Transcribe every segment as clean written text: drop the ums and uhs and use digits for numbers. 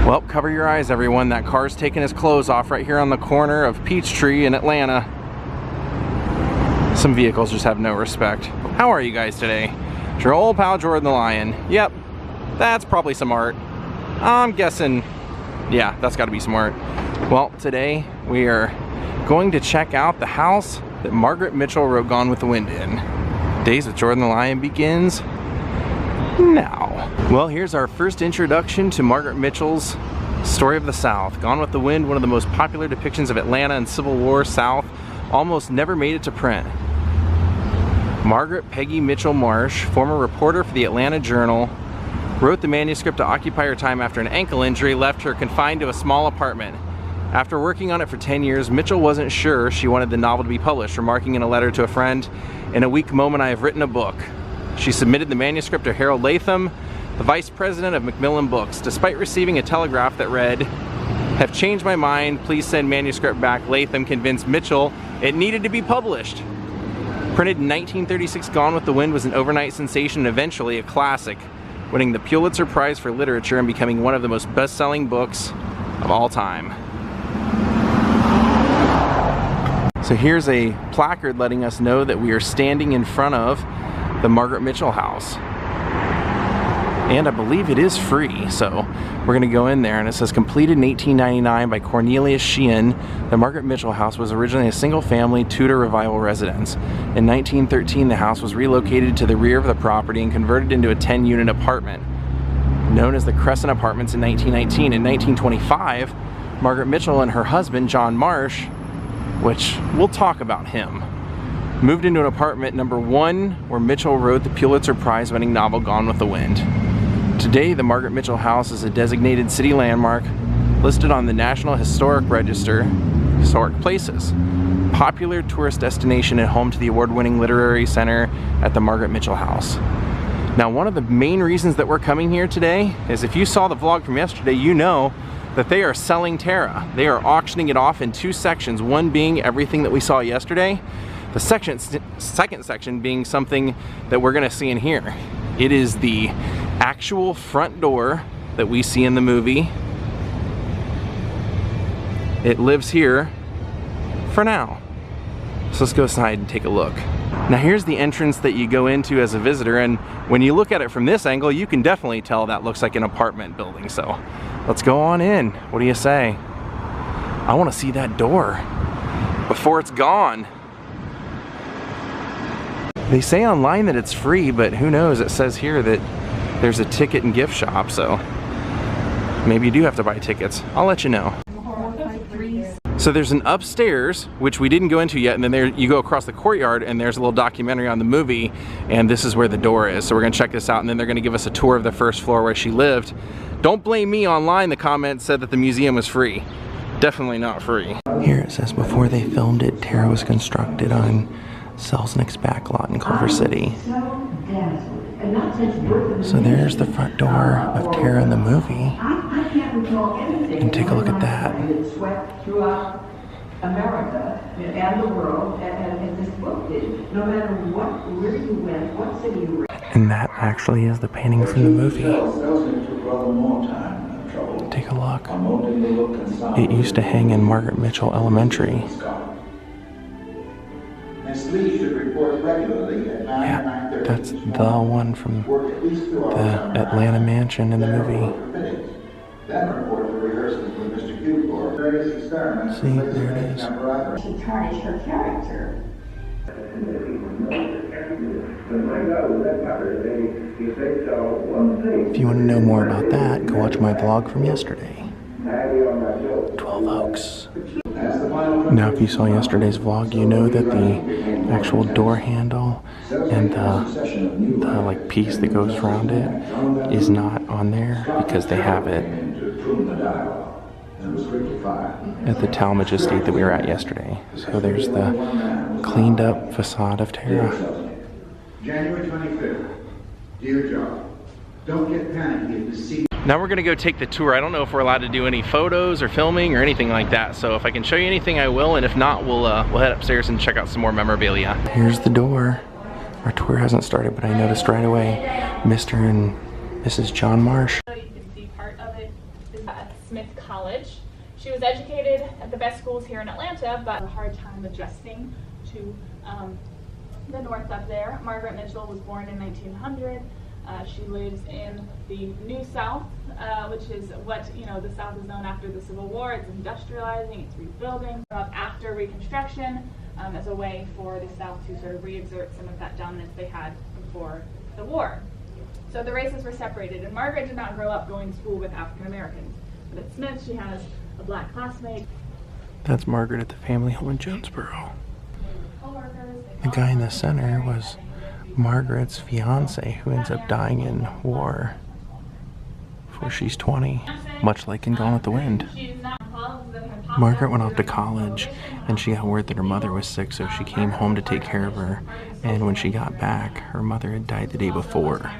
Well, cover your eyes, everyone. That car's taking his clothes off right here on the corner of Peachtree in Atlanta. Some vehicles just have no respect. How are you guys today? It's your old pal Jordan the Lion. Yep, that's probably some art. I'm guessing, yeah, that's got to be some art. Well, today we are going to check out the house that Margaret Mitchell wrote Gone with the Wind in. Daze with Jordan the Lion begins now. Well, here's our first introduction to Margaret Mitchell's Story of the South. Gone with the Wind, one of the most popular depictions of Atlanta and Civil War South, almost never made it to print. Margaret Peggy Mitchell Marsh, former reporter for the Atlanta Journal, wrote the manuscript to occupy her time after an ankle injury left her confined to a small apartment. After working on it for 10 years, Mitchell wasn't sure she wanted the novel to be published, remarking in a letter to a friend, "In a weak moment I have written a book." She submitted the manuscript to Harold Latham, the vice president of Macmillan Books. Despite receiving a telegraph that read, "Have changed my mind, please send manuscript back," Latham convinced Mitchell it needed to be published. Printed in 1936, Gone with the Wind was an overnight sensation and eventually a classic, winning the Pulitzer Prize for Literature and becoming one of the most best-selling books of all time. So here's a placard letting us know that we are standing in front of the Margaret Mitchell house. And I believe it is free, so we're gonna go in there, and it says completed in 1899 by Cornelius Sheehan. The Margaret Mitchell house was originally a single-family Tudor Revival residence. In 1913, the house was relocated to the rear of the property and converted into a 10-unit apartment, known as the Crescent Apartments in 1919. In 1925, Margaret Mitchell and her husband, John Marsh, which we'll talk about him, moved into an apartment number 1 where Mitchell wrote the Pulitzer Prize-winning novel Gone with the Wind. Today, the Margaret Mitchell house is a designated city landmark listed on the National Historic Register, Historic Places, popular tourist destination and home to the award-winning literary center at the Margaret Mitchell house. Now, one of the main reasons that we're coming here today is if you saw the vlog from yesterday, you know that they are selling Tara. They are auctioning it off in 2 sections, one being everything that we saw yesterday, the second section being something that we're gonna see in here. It is the actual front door that we see in the movie. It lives here for now. So let's go inside and take a look. Now here's the entrance that you go into as a visitor, and when you look at it from this angle, you can definitely tell that looks like an apartment building. So let's go on in. What do you say? I want to see that door before it's gone. They say online that it's free, but who knows? It says here that there's a ticket and gift shop, so maybe you do have to buy tickets. I'll let you know. So there's an upstairs, which we didn't go into yet, and then there you go across the courtyard and there's a little documentary on the movie, and this is where the door is. So we're gonna check this out, and then they're gonna give us a tour of the first floor where she lived. Don't blame me online, the comments said that the museum was free. Definitely not free. Here it says before they filmed it, Tara was constructed on Selznick's backlot in Culver City. So there's the front door of Tara in the movie. And take a look at that. America and the world, and this book did. No matter where you went, what city you were. And that actually is the painting from the movie. Take a look. It used to hang in Margaret Mitchell Elementary. Yeah, that's the one from the Atlanta mansion in the movie. See, there it is. To tarnish her character. If you want to know more about that, go watch my vlog from yesterday. 12 Oaks. Now if you saw yesterday's vlog, you know that the actual door handle and the like piece that goes around it is not on there because they have it at the Talmadge estate that we were at yesterday. So there's the cleaned up facade of Tara. January 25th. Dear John, don't get panicky if you see. Now we're gonna go take the tour. I don't know if we're allowed to do any photos or filming or anything like that. So if I can show you anything, I will. And if not, we'll head upstairs and check out some more memorabilia. Here's the door. Our tour hasn't started, but I noticed right away Mr. and Mrs. John Marsh. So you can see part of it at Smith College. She was educated at the best schools here in Atlanta, but had a hard time adjusting to the north up there. Margaret Mitchell was born in 1900. She lives in the New South, which is what the South is known after the Civil War. It's industrializing, it's rebuilding. After Reconstruction, as a way for the South to sort of re-exert some of that dominance they had before the war. So the races were separated, and Margaret did not grow up going to school with African Americans. But at Smith, she has a black classmate. That's Margaret at the family home in Jonesboro. The guy in the center was Margaret's fiance, who ends up dying in war before she's 20, much like in Gone with the Wind. Margaret went off to college, and she got word that her mother was sick, so she came home to take care of her. And when she got back, her mother had died the day before.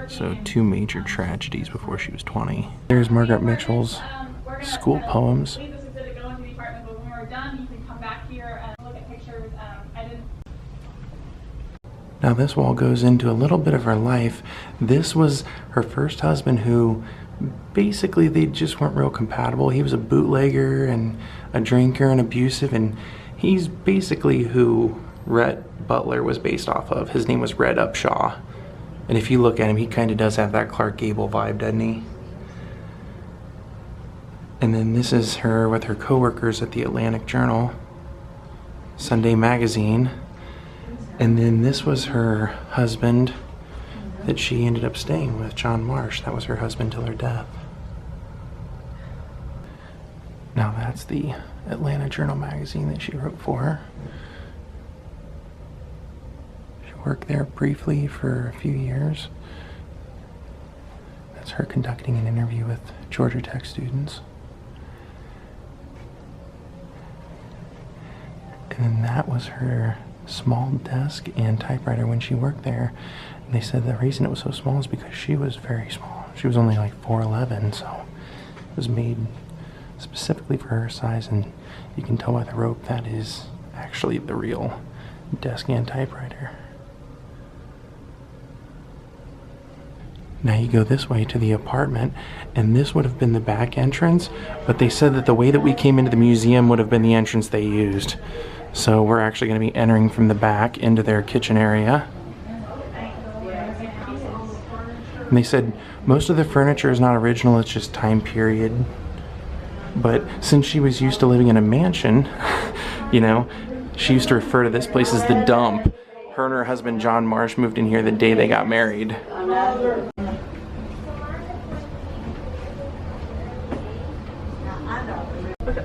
So 2 major tragedies before she was 20. There's Margaret Mitchell's school poems. Now this wall goes into a little bit of her life. This was her first husband, who basically they just weren't real compatible. He was a bootlegger and a drinker and abusive, and he's basically who Rhett Butler was based off of. His name was Red Upshaw. And if you look at him, he kind of does have that Clark Gable vibe, doesn't he? And then this is her with her co-workers at the Atlantic Journal, Sunday Magazine. And then this was her husband that she ended up staying with, John Marsh. That was her husband till her death. Now that's the Atlanta Journal magazine that she wrote for. She worked there briefly for a few years. That's her conducting an interview with Georgia Tech students. And then that was her small desk and typewriter when she worked there. And they said the reason it was so small is because she was very small. She was only like 4'11", so it was made specifically for her size, and you can tell by the rope that is actually the real desk and typewriter. Now you go this way to the apartment, and this would have been the back entrance, but they said that the way that we came into the museum would have been the entrance they used. So we're actually going to be entering from the back into their kitchen area. And they said most of the furniture is not original, it's just time period. But since she was used to living in a mansion, she used to refer to this place as the dump. Her and her husband John Marsh moved in here the day they got married.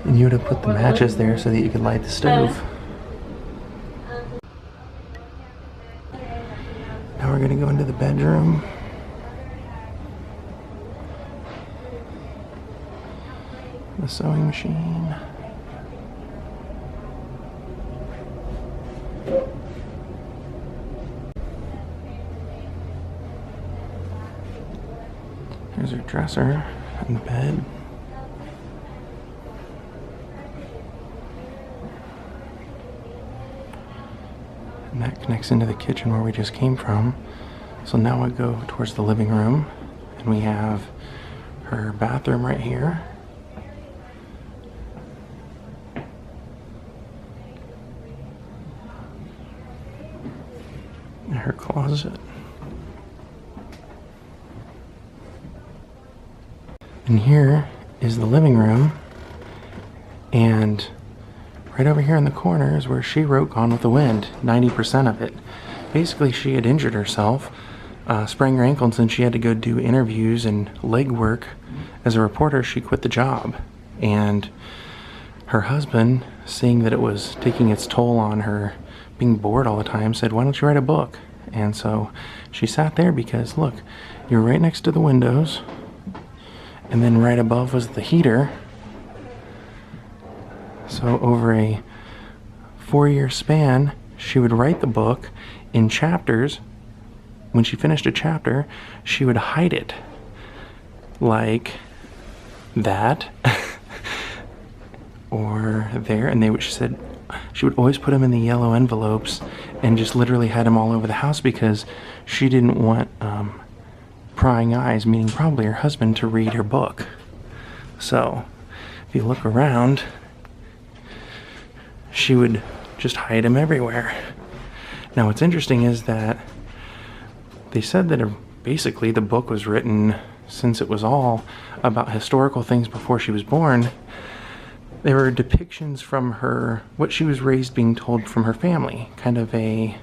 And you would have put the matches there so that you could light the stove. Now we're going to go into the bedroom. The sewing machine. There's her dresser and the bed. And that connects into the kitchen where we just came from. So now we go towards the living room, and we have her bathroom right here. And her closet. And here is the living room, and right over here in the corner is where she wrote Gone with the Wind, 90% of it. Basically, she had injured herself, sprained her ankle, and since she had to go do interviews and leg work as a reporter, she quit the job. And her husband, seeing that it was taking its toll on her being bored all the time, said, "Why don't you write a book?" And so she sat there because, look, you're right next to the windows, and then right above was the heater. So over a 4-year span, she would write the book in chapters. When she finished a chapter, she would hide it like that or there. And she said she would always put them in the yellow envelopes and just literally had them all over the house because she didn't want prying eyes, meaning probably her husband, to read her book. So if you look around, she would just hide him everywhere. Now what's interesting is that they said that basically the book was written, since it was all about historical things before she was born. There were depictions from her, what she was raised being told from her family, kind of a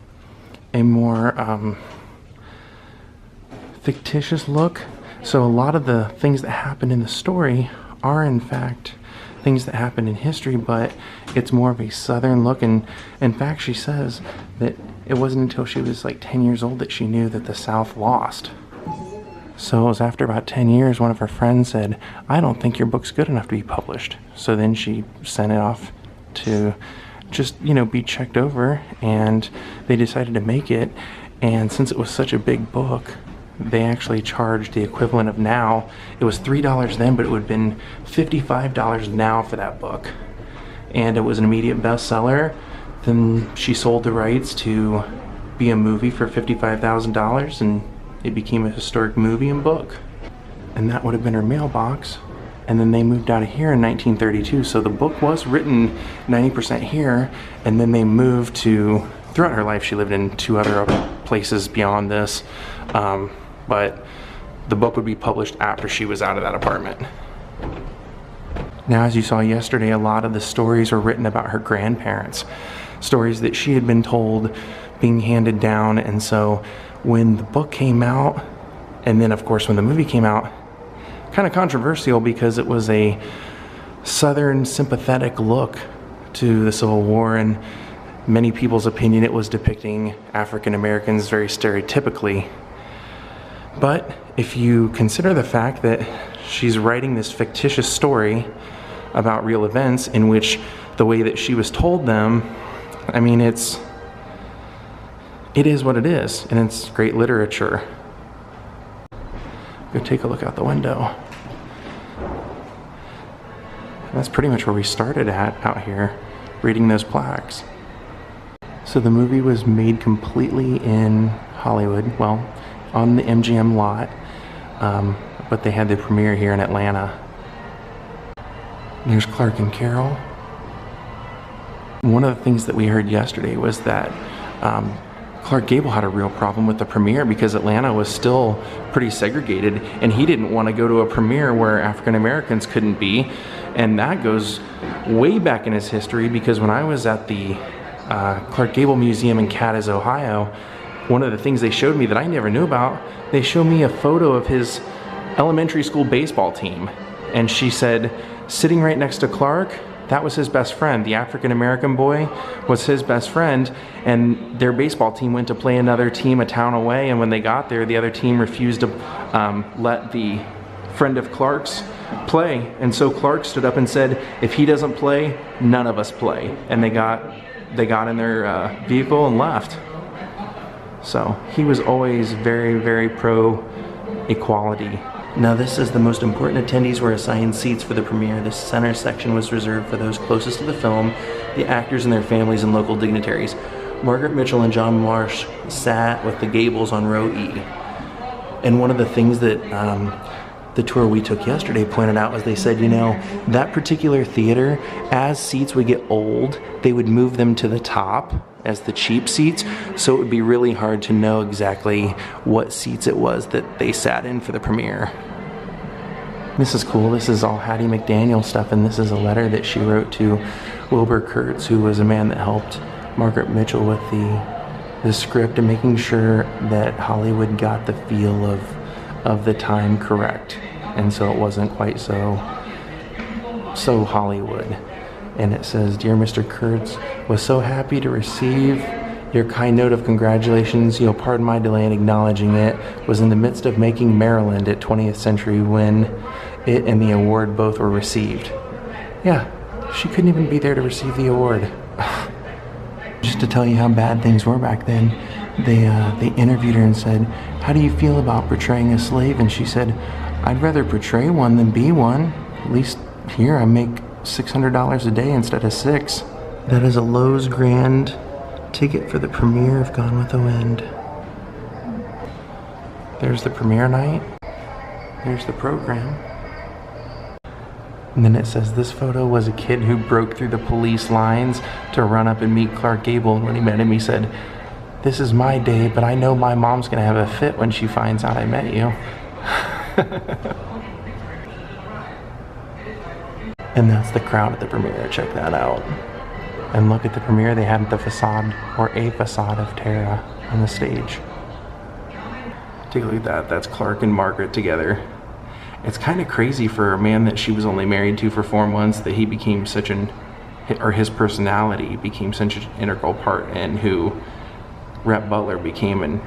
more fictitious look. So a lot of the things that happen in the story are in fact things that happened in history, but it's more of a southern look. And in fact, she says that it wasn't until she was like 10 years old that she knew that the South lost. So it was after about 10 years, one of her friends said, "I don't think your book's good enough to be published." So then she sent it off to just, you know, be checked over, and they decided to make it. And since it was such a big book, they actually charged the equivalent of now. It was $3 then, but it would have been $55 now for that book. And it was an immediate bestseller. Then she sold the rights to be a movie for $55,000, and it became a historic movie and book. And that would have been her mailbox. And then they moved out of here in 1932. So the book was written 90% here, and then they moved to, throughout her life she lived in 2 other places beyond this. But the book would be published after she was out of that apartment. Now, as you saw yesterday, a lot of the stories were written about her grandparents. Stories that she had been told, being handed down. And so when the book came out, and then of course when the movie came out, kind of controversial because it was a Southern sympathetic look to the Civil War, and many people's opinion it was depicting African Americans very stereotypically. But if you consider the fact that she's writing this fictitious story about real events in which the way that she was told them, I mean, it is what it is, and it's great literature. Go take a look out the window. That's pretty much where we started at out here, reading those plaques. So the movie was made completely in Hollywood, well, on the MGM lot, but they had the premiere here in Atlanta. There's Clark and Carol. One of the things that we heard yesterday was that Clark Gable had a real problem with the premiere because Atlanta was still pretty segregated, and he didn't want to go to a premiere where African Americans couldn't be. And that goes way back in his history, because when I was at the Clark Gable Museum in Cadiz, Ohio, one of the things they showed me that I never knew about, they showed me a photo of his elementary school baseball team. And she said, sitting right next to Clark, that was his best friend. The African American boy was his best friend, and their baseball team went to play another team a town away, and when they got there, the other team refused to let the friend of Clark's play. And so Clark stood up and said, if he doesn't play, none of us play. And they got in their vehicle and left. So he was always very, very pro-equality. Now this is the most important attendees were assigned seats for the premiere. The center section was reserved for those closest to the film, the actors and their families, and local dignitaries. Margaret Mitchell and John Marsh sat with the Gables on row E. And one of the things that the tour we took yesterday pointed out was they said, you know, that particular theater, as seats would get old, they would move them to the top as the cheap seats, so it would be really hard to know exactly what seats it was that they sat in for the premiere. This is cool. This is all Hattie McDaniel stuff, and this is a letter that she wrote to Wilbur Kurtz, who was a man that helped Margaret Mitchell with the script and making sure that Hollywood got the feel of the time correct, and so it wasn't quite so Hollywood. And it says, "Dear Mr. Kurtz, was so happy to receive your kind note of congratulations. You'll pardon my delay in acknowledging it. Was in the midst of making Maryland at 20th Century when it and the award both were received." Yeah, she couldn't even be there to receive the award. Just to tell you how bad things were back then, they interviewed her and said, "How do you feel about portraying a slave?" And she said, "I'd rather portray one than be one. At least here I make $600 a day instead of $6. That is a Lowe's Grand ticket for the premiere of Gone with the Wind. There's the premiere night. There's the program. And then it says this photo was a kid who broke through the police lines to run up and meet Clark Gable. And when he met him, he said, "This is my day, but I know my mom's gonna have a fit when she finds out I met you." And that's the crowd at the premiere. Check that out. And look at the premiere. They had the facade, or a facade, of Tara on the stage. Take a look at that. That's Clark and Margaret together. It's kind of crazy for a man that she was only married to for 4 months that he became such an, or his personality became such an integral part in who Rhett Butler became, and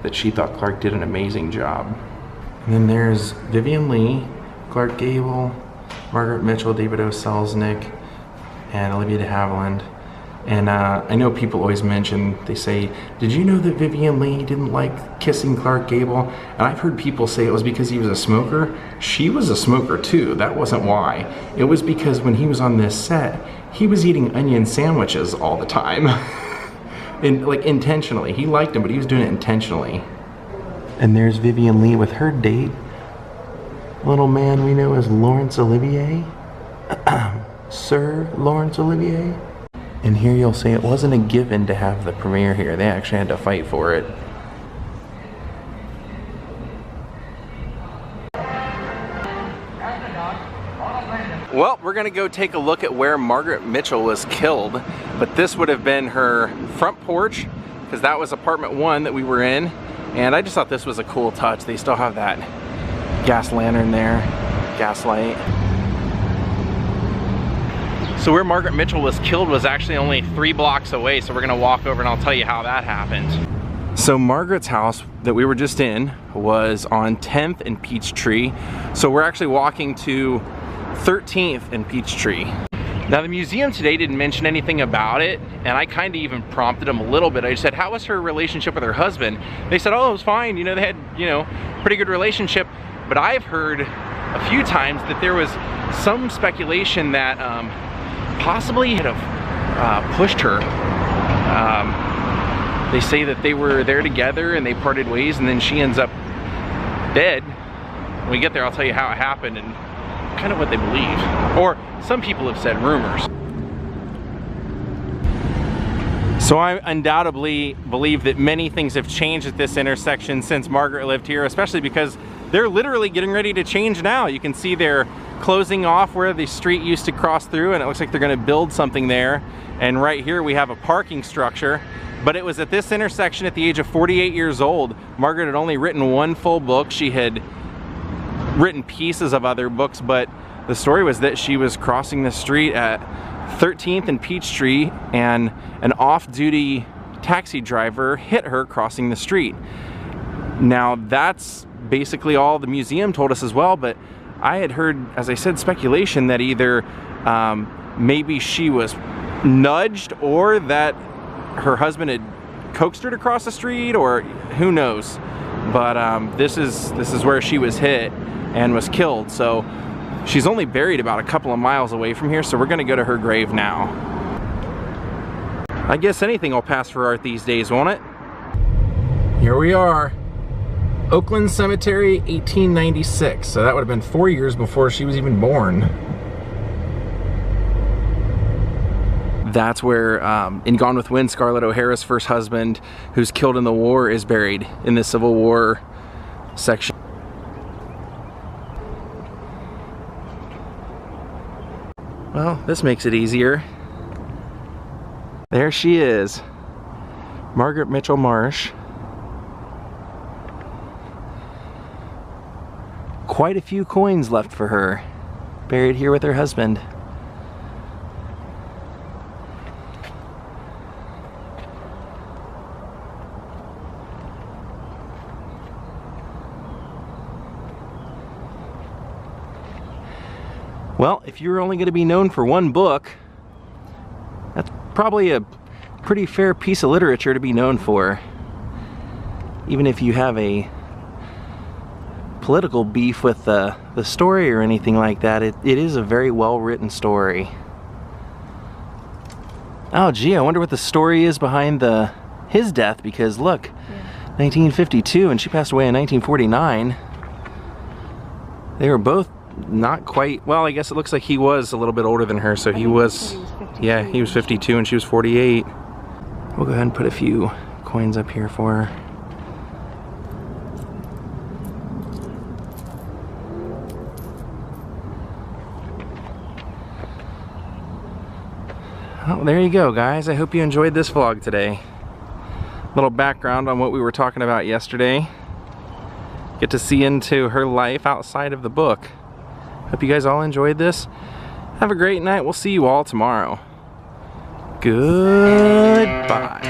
that she thought Clark did an amazing job. And then there's Vivian Leigh, Clark Gable, Margaret Mitchell, David O. Selznick, and Olivia de Havilland. And I know people always mention, they say, "Did you know that Vivian Leigh didn't like kissing Clark Gable?" And I've heard people say it was because he was a smoker. She was a smoker too. That wasn't why. It was because when he was on this set, he was eating onion sandwiches all the time. And like intentionally. He liked him, but he was doing it intentionally. And there's Vivian Leigh with her date. Little man we know as Laurence Olivier. Sir Laurence Olivier. And here you'll see it wasn't a given to have the premiere here. They actually had to fight for it. Well, we're gonna go take a look at where Margaret Mitchell was killed, but this would have been her front porch, because that was apartment 1 that we were in, and I just thought this was a cool touch. They still have that gas lantern there, gas light. So where Margaret Mitchell was killed was actually only 3 blocks away, so we're gonna walk over and I'll tell you how that happened. So Margaret's house that we were just in was on 10th and Peachtree. So we're actually walking to 13th and Peachtree. Now the museum today didn't mention anything about it, and I kind of even prompted them a little bit. I said, "How was her relationship with her husband?" They said, "Oh, it was fine. You know, they had, you know, pretty good relationship." But I've heard a few times that there was some speculation that possibly had pushed her. They say that they were there together and they parted ways, and then she ends up dead. When we get there, I'll tell you how it happened and kind of what they believe. Or some people have said rumors. So I undoubtedly believe that many things have changed at this intersection since Margaret lived here, especially because they're literally getting ready to change now. You can see they're closing off where the street used to cross through, and it looks like they're gonna build something there. And right here we have a parking structure. But it was at this intersection at the age of 48 years old. Margaret had only written 1 full book. She had written pieces of other books, but the story was that she was crossing the street at 13th and Peachtree, and an off-duty taxi driver hit her crossing the street. Now that's basically all the museum told us as well, but I had heard, as I said, speculation that either maybe she was nudged, or that her husband had coaxed her to cross the street, or who knows. But this is where she was hit and was killed. So she's only buried about a couple of miles away from here, so we're gonna go to her grave now. I guess anything will pass for art these days, won't it? Here we are. Oakland Cemetery, 1896. So that would have been 4 years before she was even born. That's where, in Gone with the Wind, Scarlett O'Hara's first husband, who's killed in the war, is buried in the Civil War section. Well, this makes it easier. There she is, Margaret Mitchell Marsh. Quite a few coins left for her, buried here with her husband. Well, if you're only going to be known for 1 book, that's probably a pretty fair piece of literature to be known for. Even if you have a political beef with the story or anything like that, it is a very well written story. Oh gee, I wonder what the story is behind his death, because look, yeah. 1952, and she passed away in 1949. They were both not quite, well, I guess it looks like he was a little bit older than her, so he was, yeah, he was 52 and she was 48. We'll go ahead and put a few coins up here for her. Well, there you go, guys. I hope you enjoyed this vlog today. Little background on what we were talking about yesterday. Get to see into her life outside of the book. Hope you guys all enjoyed this. Have a great night. We'll see you all tomorrow. Goodbye.